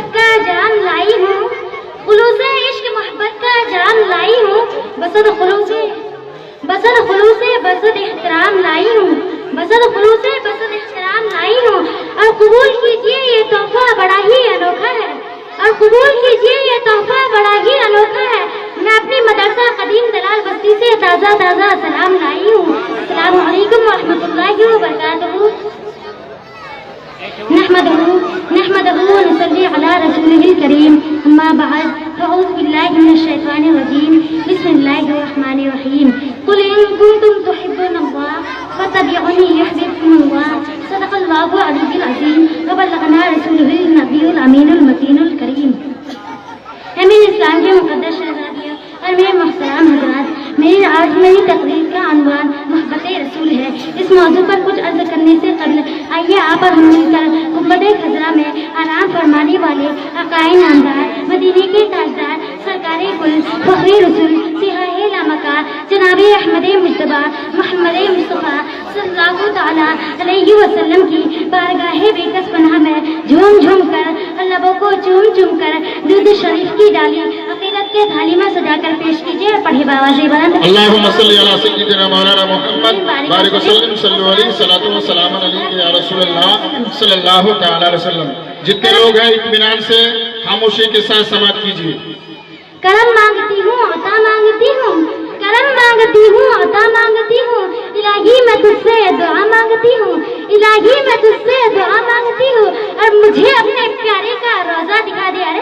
محبت کا جام لائی ہوں، خلوص عشق محبت کا جام لائی ہوں، بسد خلوص بسد احترام لائی ہوں، بسد خلوص بسد احترام لائی ہوں، اور قبول کیجیے یہ تحفہ بڑا ہی انوکھا ہے، اور قبول کیجیے یہ تحفہ بڑا ہی انوکھا ہے۔ میں اپنی مدرسہ قدیم دلال بستی سے تازہ سلام لائی ہوں۔ السلام علیکم ورحمۃ اللہ وبرکاتہ۔ نحمده ونصلي على رسوله الكريم، أما بعد فأعوذ بالله من الشيطان الرجيم، بسم الله الرحمن الرحيم، قل إن كنتم تحبون الله فاتبعوني يحببكم الله، صدق الله العلي العظيم، وبلغنا رسوله النبي الأمين المتين الكريم۔ اے میرے اسلام کے مقدس شہزادیوں اور میرے محترم حضرات، آج میری تقریر کا عنوان محبت رسول ہے۔ اس موضوع پر کچھ عرض کرنے سے قبل آئیے آپ اور ہم مل کر گنبد خضرا میں آرام فرمانے والے عقائد نامدار مدینے کے تاجدار سرکار کل فخر رسول سیاح لامکار جناب احمد مجتبیٰ محمد مصطفیٰ صلی اللہ تعالیٰ علیہ وسلم کی بارگاہ بیکس پناہ میں جھوم جھوم کر اور لبوں کو چوم چوم کر درود شریف کی ڈالی عقیدت کے تھالی میں سجا کر پیش کیجیے اور پڑھے باواز بلند۔ اللہم صلی علی سیدنا مولانا محمد بارک وسلم صلی علیہ صلاۃ و سلام علیہ یا رسول اللہ صلی اللہ تعالی علیہ وسلم۔ جتنے لوگ ہیں اطمینان سے خاموشی کے ساتھ سماعت کیجیے۔ کرم مانگتی ہوں عطا مانگتی ہوں، کرم مانگتی ہوں عطا مانگتی ہوں، الہی میں تجھ سے دعا مانگتی ہوں، الہی میں تجھ سے دعا مانگتی ہوں، اور مجھے اپنے پیارے کا روزہ دکھا دے،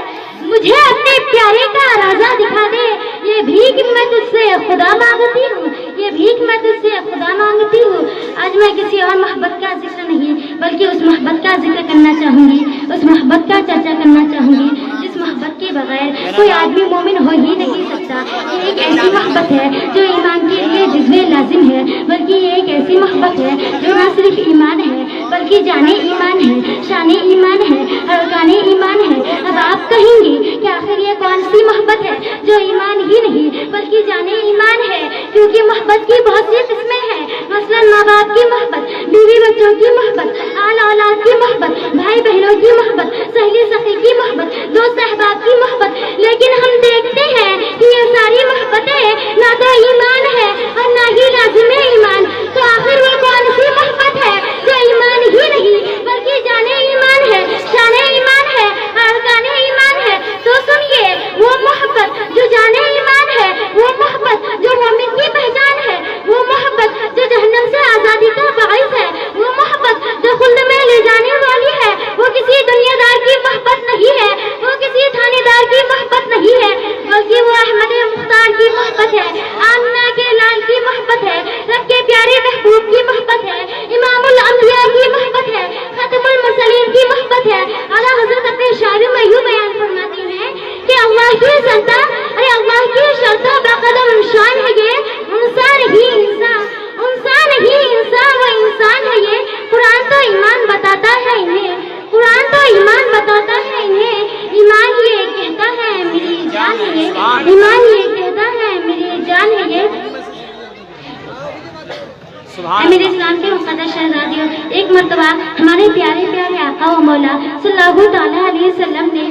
مجھے اپنے پیارے کا روزہ دکھا دے، یہ بھیک میں تجھ سے خدا مانگتی ہوں، یہ بھیک میں تجھ سے خدا مانگتی ہوں۔ آج میں کسی اور محبت کا ذکر نہیں بلکہ اس محبت کا ذکر کرنا چاہوں گی، اس محبت کا چرچا کرنا چاہوں گی جس محبت کے بغیر کوئی آدمی مومن ہو ہی نہیں سکتا۔ یہ ایک ایسی محبت ہے جو ایمان کے لیے جذبے لازم ہے، بلکہ یہ ایک ایسی محبت ہے جو نہ صرف ایمان ہے بلکہ جانے ایمان ہے، شان ایمان ہے، ارکان ایمان ہے۔ اب آپ کہیں گے کہ آخر یہ کون سی محبت ہے جو ایمان ہی نہیں بلکہ جانے ایمان ہے؟ کیونکہ محبت کی بہت سی قسمیں ہیں، مثلا ماں باپ کی محبت، بیوی بچوں کی محبت، آل اولاد کی محبت، بھائی بہنوں کی محبت، سہیلی سخی کی محبت، دوست احباب کی محبت۔ لیکن ہم دیکھتے ہیں کہ یہ ساری محبتیں نہ تو ایمان ہے اور نہ ہی لازم ایمان، تو آخر وہ کون سی محبت ہے جو ایمان ہی نہیں بلکہ جانے ایمان ہے، شان ایمان ہے، ارکان ایمان ہے؟ تو سنیے، وہ محبت جو جانے ایمان ہے، وہ محبت جو مومن کی پہچان ہے، وہ محبت جو جہنم سے آزادی کا باعث ہے، وہ محبت جو خلد میں لے جانے والی ہے، وہ کسی دنیا دار کی محبت نہیں ہے، وہ کسی تھانے دار کی محبت نہیں ہے، بلکہ وہ احمد مختار کی محبت ہے، آمنہ کے لال کی محبت ہے، رب کے پیارے محبوب کی محبت ہے، امام الانبیاء کی محبت ہے، ختم المرسلین کی محبت ہے۔ اعلیٰ حضرت اپنے شاعری میں یوں بیان فرماتی ہیں کہ اللہ کی سلطہ، ارے اللہ کی شرطہ باقدم شان ہے یہ، انسان ہی انسان، انسان ہی انسان، وہ انسان ہے یہ۔ قرآن تو ایمان بتاتا ہے انہیں، قرآن تو ایمان بتاتا ہے انہیں، ایمان یہ کہتا ہے میری جان ہے یہ، ایمان یہ کہتا ہے میری جان ہے یہ۔ اے میرے اسلام کے مقدس شہزادیوں، ایک مرتبہ ہمارے پیارے پیارے آقا و مولا صلی اللہ تعالیٰ علیہ وسلم نے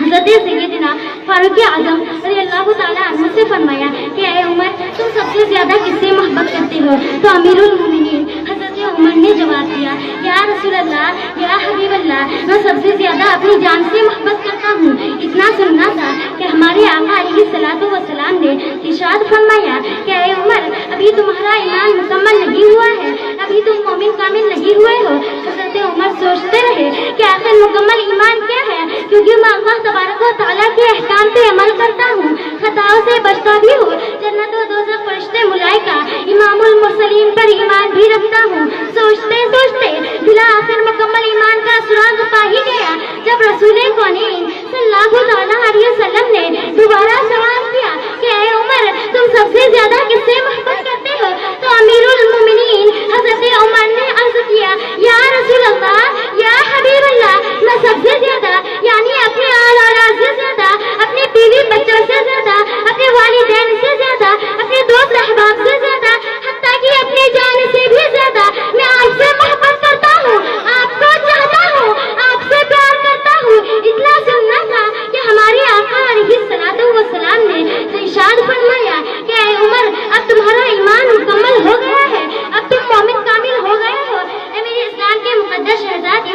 حضرت سیدنا فاروق اعظم رضی اللہ تعالیٰ عنہ سے فرمایا کہ اے عمر، تم سب سے زیادہ کس سے محبت کرتے ہو؟ تو امیر المومنین حضرت عمر نے جواب دیا، یا رسول اللہ، یا حبیب اللہ، میں سب سے زیادہ اپنی جان سے محبت کرتا ہوں۔ اتنا سننا تھا کہ ہمارے آقا علیہ الصلوۃ والسلام نے ارشاد فرمایا کہ اے عمر، ابھی تمہارا ایمان مکمل نہیں ہوا ہے، ابھی تم مومن کامل نہیں ہوئے ہو۔ حضرت عمر سوچتے رہے کہ آخر مکمل ایمان کیا ہے، کیونکہ میں اللہ تبارک و تعالیٰ کے احکام پہ عمل کرتا ہوں، خطاؤں سے بچتا بھی ہوں، جنت و دوزخ فرشتے ملائکہ امام المرسلین پر ایمان بھی رکھتا ہوں۔ سوچتے سوچتے بلا آخر مکمل ایمان کا سراغ پا ہی گیا جب رسول کونین صلی اللہ تعالیٰ علیہ وسلم نے دوبارہ سوال کیا کہ اے عمر، تم سب سے زیادہ کس سے محبت کرتے ہو؟ تو امیر المومنین حضرت عمر نے عرض کیا، یا رسول اللہ، یا حبیب اللہ، میں سب سے زیادہ یعنی اپنے آل اولاد سے زیادہ، اپنے بیوی بچوں سے زیادہ، اپنے والدین سے زیادہ، اپنے دوست احباب سے زیادہ، حتیٰ کہ اپنے جان سے بھی زیادہ میں آپ سے محبت کرتا ہوں، آپ کو چاہتا ہوں، آپ سے پیار کرتا ہوں۔ اتنا